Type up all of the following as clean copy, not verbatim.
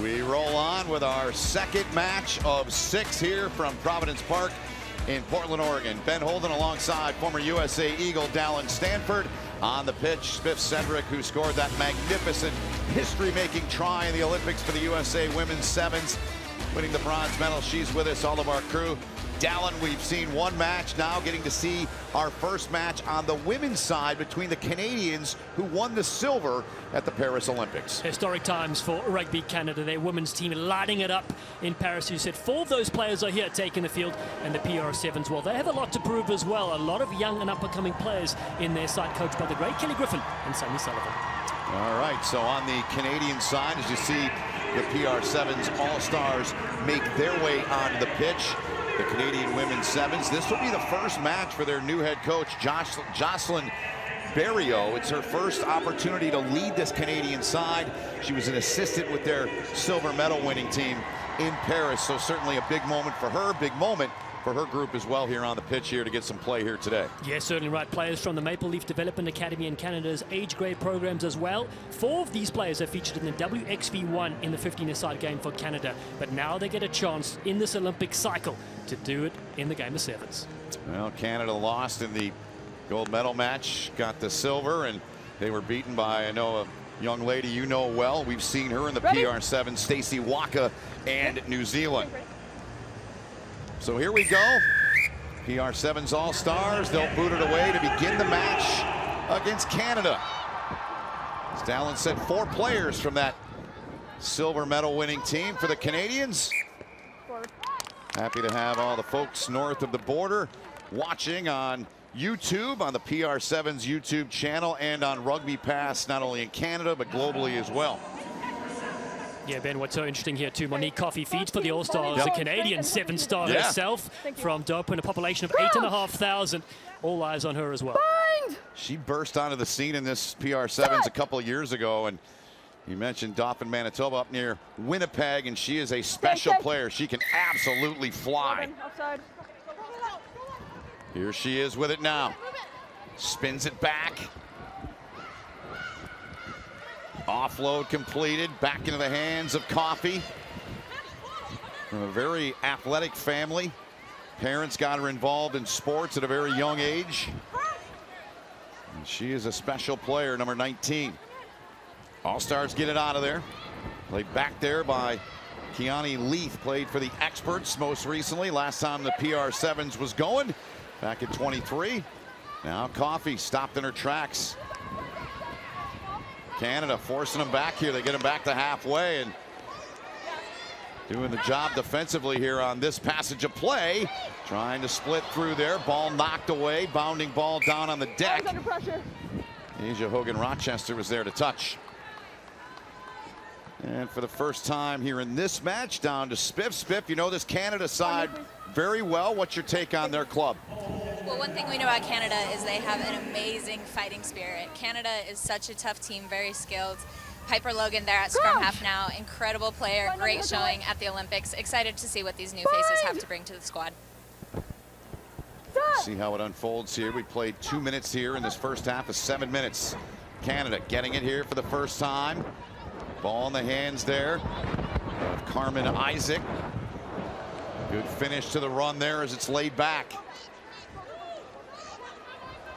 We roll on with our second match of 6 here from Providence Park in Portland, Oregon. Ben Holden alongside former USA Eagle Dallin Stanford. On the pitch, Spiff Cedric, who scored that magnificent history-making try in the Olympics for the USA Women's Sevens, winning the bronze medal. She's with us, all of our crew. Dallin, we've seen one match, now getting to see our first match on the women's side between the Canadians, who won the silver at the Paris Olympics. Historic times for Rugby Canada. Their women's team lighting it up in Paris. You said 4 of those players are here taking the field, and the PR7s, well, they have a lot to prove as well. A lot of young and up-and-coming players in their side, coached by the great Kelly Griffin and Sammy Sullivan. All right, so on the Canadian side, as you see the PR7s All-Stars make their way onto the pitch. The Canadian Women's Sevens. This will be the first match for their new head coach, Jocelyn Berrios. It's her first opportunity to lead this Canadian side. She was an assistant with their silver medal winning team in Paris, so certainly a big moment for her, big moment for her group as well here on the pitch here to get some play here today. Yeah, certainly right. Players from the Maple Leaf Development Academy and Canada's age grade programs as well. 4 of these players are featured in the WXV1 in the 15-a-side game for Canada, but now they get a chance in this Olympic cycle to do it in the game of sevens. Well, Canada lost in the gold medal match, got the silver, and they were beaten by, I know, a young lady you know well. We've seen her in the PR7, Stacey Waka, and New Zealand. So here we go. PR7's All-Stars. They'll boot it away to begin the match against Canada. As Dallin said, 4 players from that silver medal winning team for the Canadians. Happy to have all the folks north of the border watching on YouTube, on the PR7's YouTube channel, and on Rugby Pass, not only in Canada, but globally as well. Yeah, Ben, what's so interesting here too, Monique Coffey feeds for the All-Stars, a Canadian 7-star herself from Durban, a population of 8,500. All eyes on her as well. She burst onto the scene in this PR7s a couple of years ago, and you mentioned Dauphin, Manitoba, up near Winnipeg, and she is a special player. She can absolutely fly. Here she is with it now. Spins it back. Offload completed, back into the hands of Coffey. From a very athletic family. Parents got her involved in sports at a very young age. And she is a special player, number 19. All-Stars get it out of there. Played back there by Keani Leith, played for the Experts most recently. Last time the PR7s was going, back at 23. Now Coffey stopped in her tracks. Canada forcing them back here. They get them back to halfway and doing the job defensively here on this passage of play. Trying to split through there. Ball knocked away. Bounding ball down on the deck. Under pressure. Asia Hogan-Rochester was there to touch. And for the first time here in this match, down to Spiff. Spiff, you know this Canada side very well. What's your take on their club? Well, one thing we know about Canada is they have an amazing fighting spirit. Canada is such a tough team, very skilled. Piper Logan there at scrum half now, incredible player, great showing at the Olympics. Excited to see what these new faces have to bring to the squad. See how it unfolds here. We played 2 minutes here in this first half of 7 minutes. Canada getting it here for the first time. Ball in the hands there of Carmen Isaac. Good finish to the run there as it's laid back.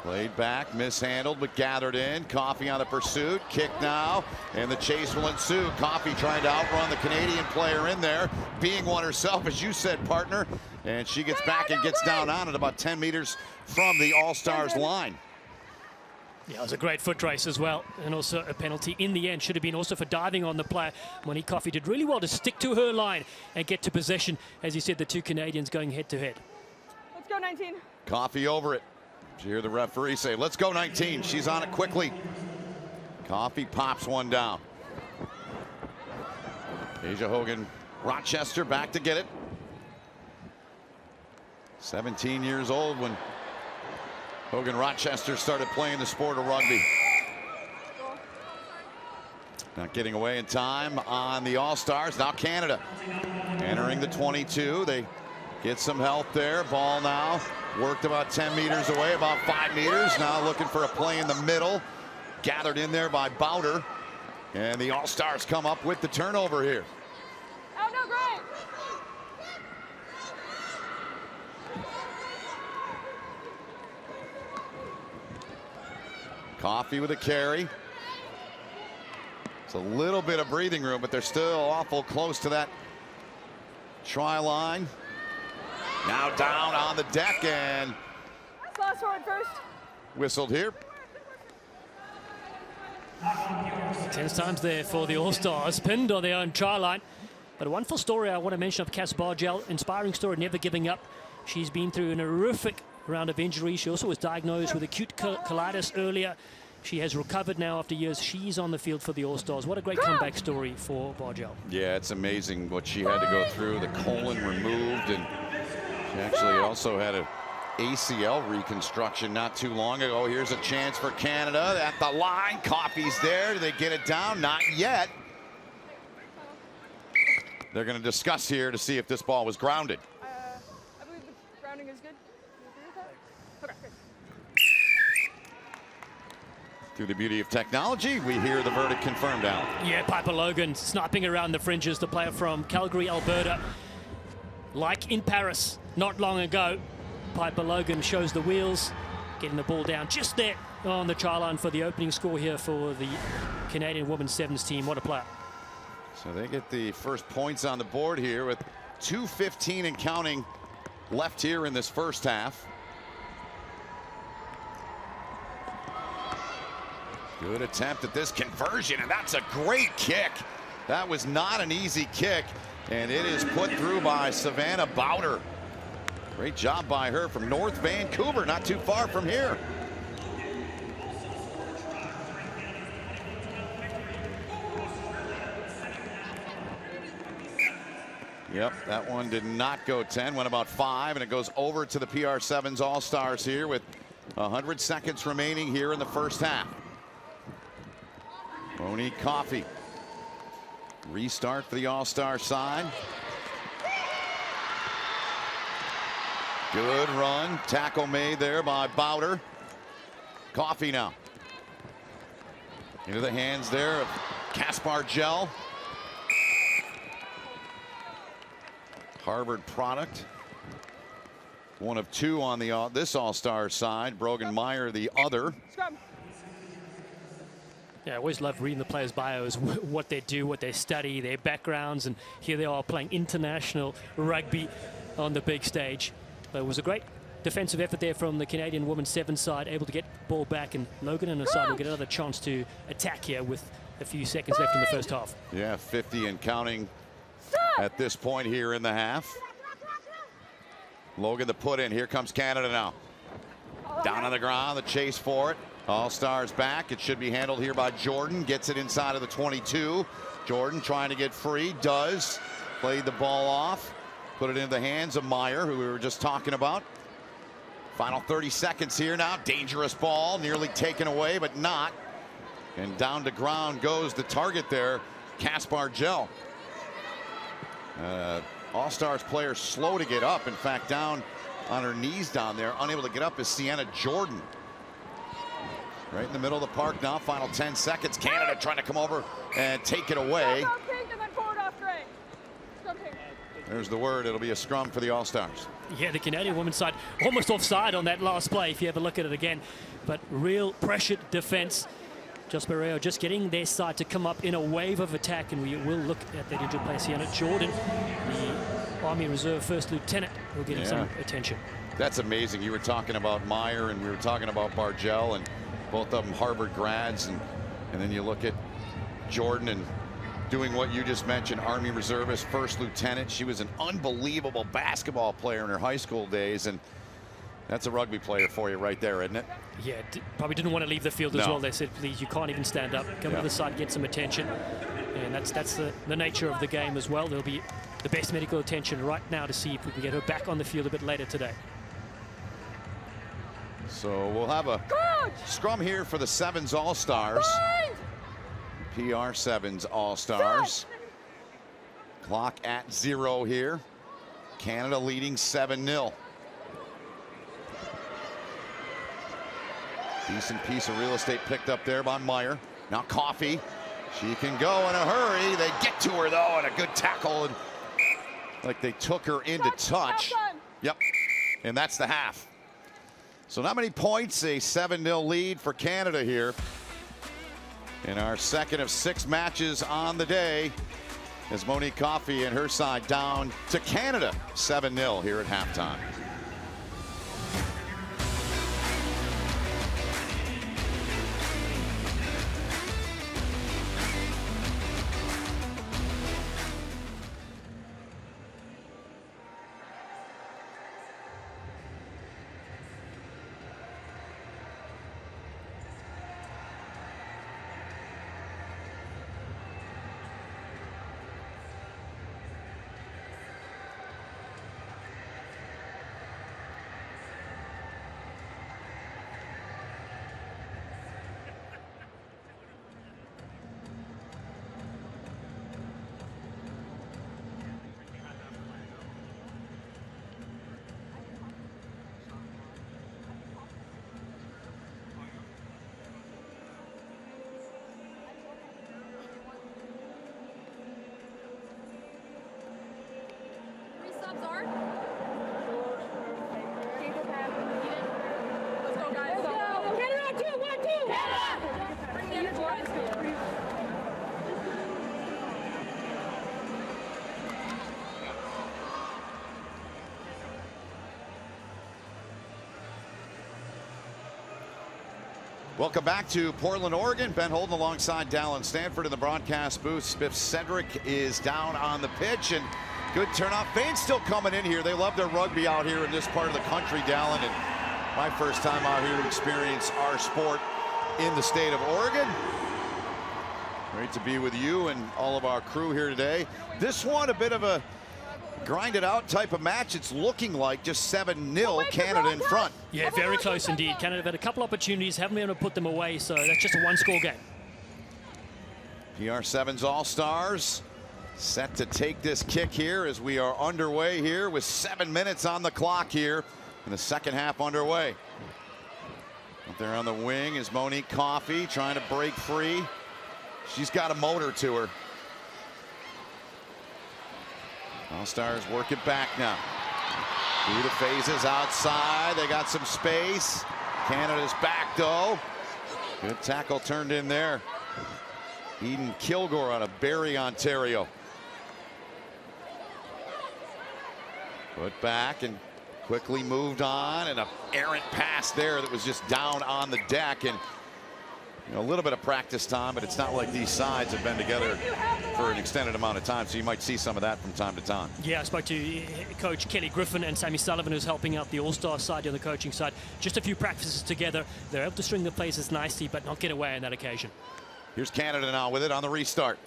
Laid back, mishandled, but gathered in. Coffey on the pursuit. Kick now, and the chase will ensue. Coffey trying to outrun the Canadian player in there, being one herself, as you said, partner. And she gets back and gets down on it about 10 meters from the All-Stars line. Yeah, it was a great foot race as well, and also a penalty in the end. Should have been also for diving on the player. Monique Coffey did really well to stick to her line and get to possession. As you said, the 2 Canadians going head to head. Let's go, 19. Coffey over it. Did you hear the referee say, let's go 19. She's on it quickly. Coffey pops one down. Asia Hogan-Rochester back to get it. 17 years old when Hogan-Rochester started playing the sport of rugby. Not getting away in time on the All-Stars. Now Canada entering the 22. They get some help there. Ball now worked about 10 meters away, about 5 meters. Now looking for a play in the middle. Gathered in there by Bowder. And the All-Stars come up with the turnover here. Coffee with a carry. It's a little bit of breathing room, but they're still awful close to that try line. Now down on the deck and whistled here. Tense times there for the All-Stars, pinned on their own try line. But a wonderful story I want to mention of Cass Bargel, inspiring story, never giving up. She's been through an horrific round of injury. She also was diagnosed with acute colitis earlier. She has recovered now after years. She's on the field for the All-Stars. What a great comeback story for Bargel. Yeah, it's amazing what she had to go through. The colon removed, and she actually also had a ACL reconstruction not too long ago. Here's a chance for Canada at the line. Coffee's there. Do they get it down? Not yet. They're going to discuss here to see if this ball was grounded. I believe the grounding is good. You agree with that? Okay, good. Through the beauty of technology, we hear the verdict confirmed out. Yeah, Piper Logan sniping around the fringes, the player from Calgary, Alberta. Like in Paris not long ago, Piper Logan shows the wheels, getting the ball down just there on the try line for the opening score here for the Canadian Women's Sevens team. What a player. So they get the first points on the board here with 2:15 and counting left here in this first half. Good attempt at this conversion, and that's a great kick. That was not an easy kick, and it is put through by Savannah Bowder. Great job by her from North Vancouver, not too far from here. Yep, that one did not go 10, went about 5, and it goes over to the PR7s All-Stars here with 100 seconds remaining here in the first half. Monique Coffey. Restart for the All-Star side. Good run. Tackle made there by Bowder. Coffey now. Into the hands there of Cass Bargel. Harvard product. One of two on the this All-Star side. Brogan Meyer the other. Scrum. Yeah, I always love reading the players' bios, what they do, what they study, their backgrounds, and here they are playing international rugby on the big stage. But it was a great defensive effort there from the Canadian Women's Sevens side, able to get ball back, and Logan and her side will get another chance to attack here with a few seconds left in the first half. Yeah, 50 and counting at this point here in the half. Logan the put in. Here comes Canada now. Down on the ground, the chase for it. All-Stars back. It should be handled here by Jordan. Gets it inside of the 22. Jordan trying to get free. Does. Played the ball off. Put it into the hands of Meyer, who we were just talking about. Final 30 seconds here now. Dangerous ball. Nearly taken away, but not. And down to ground goes the target there, Cass Bargel. All-Stars player slow to get up. In fact, down on her knees down there, unable to get up, is Sienna Jordan. Right in the middle of the park now. Final 10 seconds. Canada trying to come over and take it away. There's the word. It'll be a scrum for the All-Stars. Yeah, the Canadian women's side almost offside on that last play if you ever look at it again. But real pressured defense. Just Barreo just getting their side to come up in a wave of attack, and we will look at that injured player, Sienna Jordan, the Army Reserve First Lieutenant, will get some attention. That's amazing. You were talking about Meyer and we were talking about Bargel, and both of them Harvard grads, and then you look at Jordan and doing what you just mentioned, Army Reservist, First Lieutenant. She was an unbelievable basketball player in her high school days, and that's a rugby player for you right there, isn't it? Yeah, probably didn't want to leave the field as well. They said, please, you can't even stand up. Come to the side, get some attention. And that's the nature of the game as well. There'll be the best medical attention right now to see if we can get her back on the field a bit later today. So we'll have a scrum here for the Sevens All-Stars. PR7s All-Stars. Clock at 0 here. Canada leading 7-0. Decent piece of real estate picked up there by Meyer. Now Coffey. She can go in a hurry. They get to her though, and a good tackle. And like they took her into touch. Yep. And that's the half. So not many points, a 7-0 lead for Canada here in our second of 6 matches on the day, as Monique Coffey and her side down to Canada 7-0 here at halftime. Welcome back to Portland, Oregon. Ben Holden alongside Dallin Stanford in the broadcast booth. Spiff Cedric is down on the pitch, and good turnout. Fane's still coming in here. They love their rugby out here in this part of the country, Dallin, and my first time out here to experience our sport in the state of Oregon. Great to be with you and all of our crew here today. This one, a bit of a grinded out type of match. It's looking like just 7-0 Canada in front. Yeah, very close indeed. Canada have had a couple opportunities, haven't been able to put them away, so that's just a one-score game. PR7s All-Stars set to take this kick here as we are underway here with 7 minutes on the clock here in the second half underway. Up there on the wing is Monique Coffey trying to break free. She's got a motor to her. All-Stars work it back now. Through the phases outside. They got some space. Canada's back though. Good tackle turned in there. Eden Kilgore out of Barrie, Ontario. Put back and quickly moved on, and an errant pass there that was just down on the deck. And you know, a little bit of practice time, but it's not like these sides have been together for an extended amount of time, so you might see some of that from time to time. Yeah, I spoke to Coach Kelly Griffin and Sammy Sullivan, who's helping out the All-Star side on the coaching side. Just a few practices together. They're able to string the places nicely, but not get away on that occasion. Here's Canada now with it on the restart.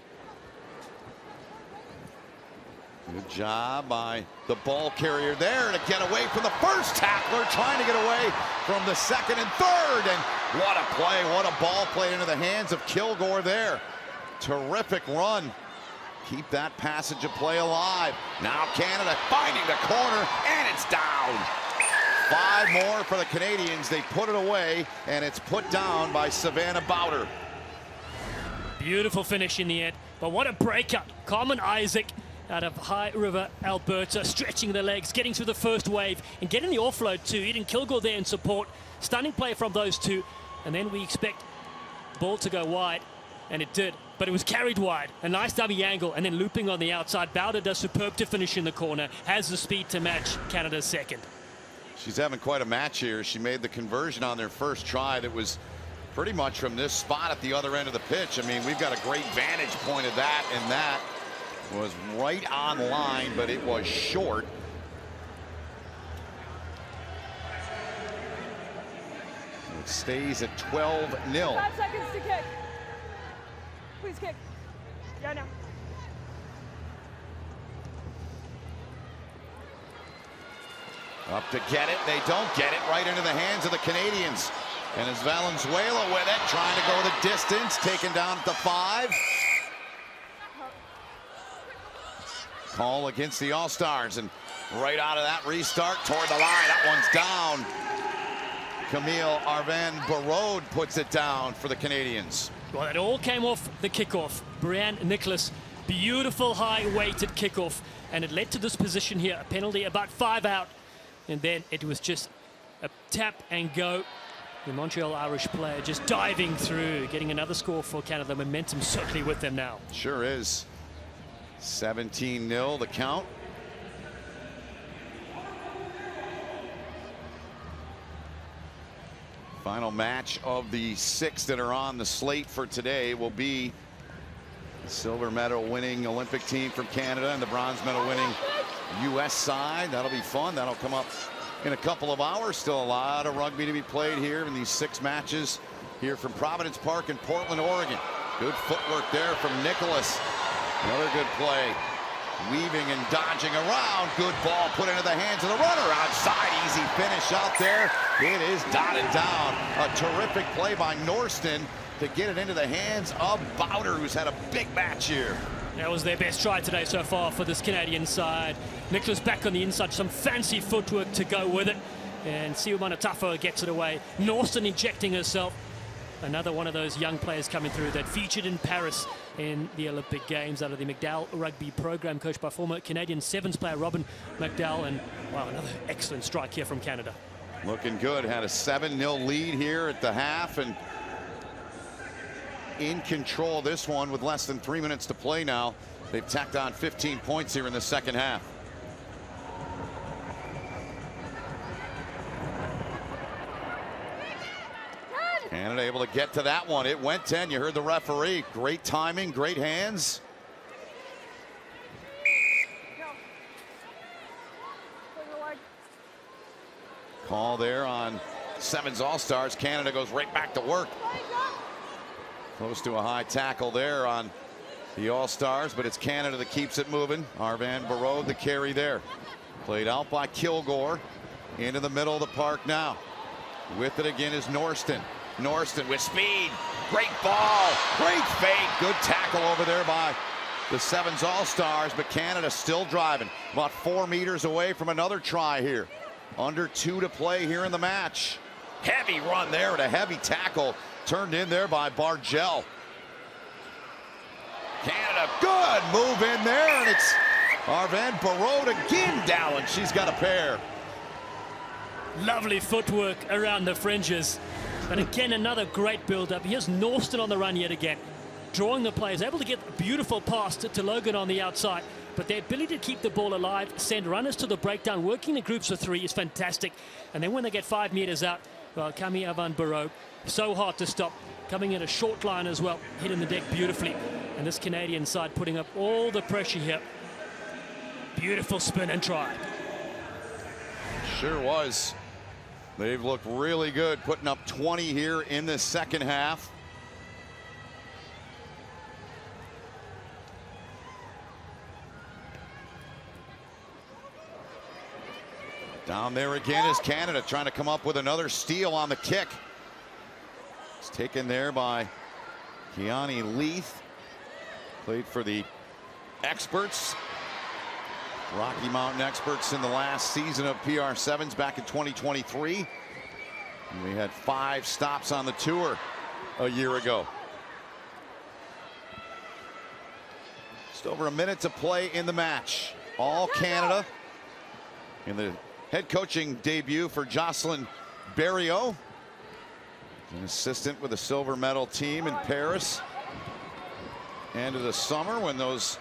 Good job by the ball carrier there to get away from the first tackler, trying to get away from the second and third. And what a play, what a ball play into the hands of Kilgore there. Terrific run. Keep that passage of play alive. Now Canada finding the corner, and it's down. 5 more for the Canadians. They put it away, and it's put down by Savannah Bowder. Beautiful finish in the end, but what a breakup. Carmen Isaac out of High River, Alberta, stretching the legs, getting through the first wave, and getting the offload to Eden Kilgore there in support. Stunning play from those two, and then we expect ball to go wide, and it did, but it was carried wide. A nice dummy angle, and then looping on the outside. Bowder does superb to finish in the corner, has the speed to match Canada's second. She's having quite a match here. She made the conversion on their first try that was pretty much from this spot at the other end of the pitch. I mean, we've got a great vantage point of that, and that was right on line, but it was short. It stays at 12-0. 5 seconds to kick. Please kick. Yeah, now. Up to get it. They don't get it. Right into the hands of the Canadians. And it's Valenzuela with it, trying to go the distance, taken down at the 5. Call against the All-Stars, and right out of that restart toward the line. That one's down. Camille Arvan-Barode puts it down for the Canadians. Well, it all came off the kickoff. Brianne Nicholas, beautiful high-weighted kickoff, and it led to this position here, a penalty about 5 out, and then it was just a tap and go. The Montreal Irish player just diving through, getting another score for Canada. Momentum certainly with them now. Sure is. 17-0 the count. Final match of the 6 that are on the slate for today will be the silver medal winning Olympic team from Canada and the bronze medal winning U.S. side. That'll be fun. That'll come up in a couple of hours. Still a lot of rugby to be played here in these 6 matches here from Providence Park in Portland, Oregon. Good footwork there from Nicholas. Another good play. Weaving and dodging around. Good ball put into the hands of the runner. Outside, easy finish out there. It is dotted down. A terrific play by Norston to get it into the hands of Bowder, who's had a big match here. That was their best try today so far for this Canadian side. Nicholas back on the inside, some fancy footwork to go with it. And Siumanatafo gets it away. Norston injecting herself. Another one of those young players coming through that featured in Paris in the Olympic Games out of the McDowell Rugby program, coached by former Canadian Sevens player Robin McDowell. And wow, another excellent strike here from Canada. Looking good. Had a 7-0 lead here at the half and in control of this one with less than 3 minutes to play now. They've tacked on 15 points here in the second half. Canada able to get to that one. It went 10. You heard the referee. Great timing, great hands. Call there on Sevens All-Stars. Canada goes right back to work. Close to a high tackle there on the All-Stars, but it's Canada that keeps it moving. Arvan Barreau the carry there. Played out by Kilgore. Into the middle of the park now. With it again is Norston. Norston with speed. Great ball. Great fake. Good tackle over there by the Sevens All-Stars, but Canada still driving. About 4 meters away from another try here. Under 2 to play here in the match. Heavy run there and a heavy tackle turned in there by Bargel. Canada, good move in there, and it's Arvan Barreau again down, and she's got a pair. Lovely footwork around the fringes. But again, another great build-up. Here's Norston on the run yet again. Drawing the players, able to get a beautiful pass to Logan on the outside. But their ability to keep the ball alive, send runners to the breakdown, working in groups of 3 is fantastic. And then when they get 5 meters out, well, Kami Arvan Barreau, so hard to stop. Coming in a short line as well, hitting the deck beautifully. And this Canadian side putting up all the pressure here. Beautiful spin and try. Sure was. They've looked really good, putting up 20 here in the second half. Down there again is Canada, trying to come up with another steal on the kick. It's taken there by Keani Leith. Played for the Experts, Rocky Mountain Experts, in the last season of PR7s back in 2023. And we had 5 stops on the tour a year ago. Just over a minute to play in the match. All Canada in the head coaching debut for Jocelyn Berriot, an assistant with the silver medal team in Paris. End of the summer when those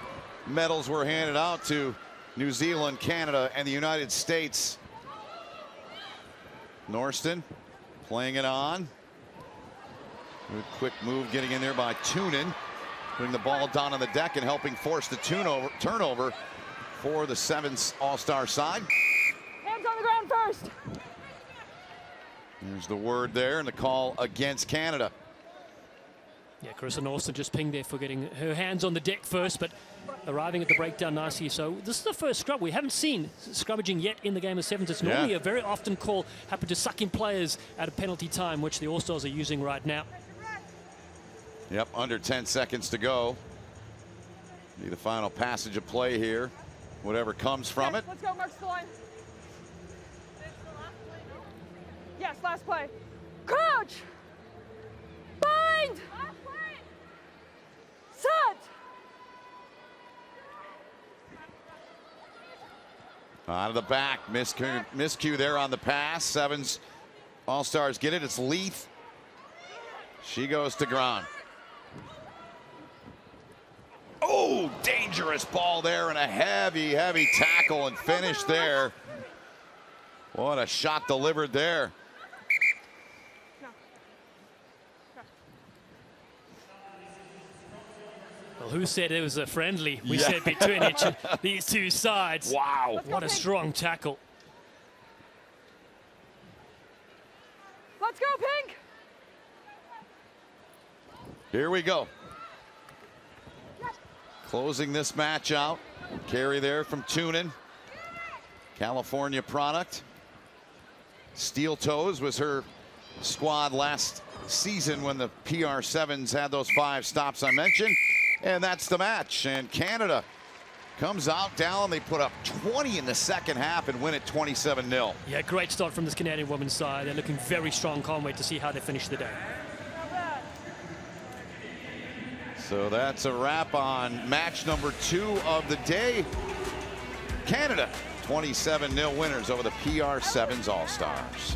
medals were handed out to New Zealand, Canada, and the United States. Norston playing it on. Good quick move getting in there by Toonen, putting the ball down on the deck and helping force the turnover for the Sevens All-Star side. Hands on the ground first. There's the word there and the call against Canada. Yeah, Carissa Norston just pinged there for getting her hands on the deck first, but arriving at the breakdown nicely. So this is the first scrub. We haven't seen scrummaging yet in the game of Sevens. It's normally a very often call, happen to suck in players at a penalty time, which the All-Stars are using right now. Yep, under 10 seconds to go. Be the final passage of play here, whatever comes from it. Let's go, marks the line. Yes, last play. Crouch! Bind! Set! Out of the back, miscue there on the pass. Sevens All-Stars get it. It's Leith. She goes to ground. Oh, dangerous ball there, and a heavy, heavy tackle and finish there. What a shot delivered there. Well, who said it was a friendly? We said between these two sides. Wow. What a strong tackle. Let's go, Pink! Here we go. Closing this match out. Carry there from Tunin. California product. Steeltoes was her squad last season when the PR7s had those 5 stops I mentioned. And that's the match. And Canada comes out down. They put up 20 in the second half and win it 27-0. Yeah, great start from this Canadian women's side. They're looking very strong. Can't wait to see how they finish the day. So that's a wrap on match number 2 of the day. Canada 27-0 winners over the PR7s All-Stars.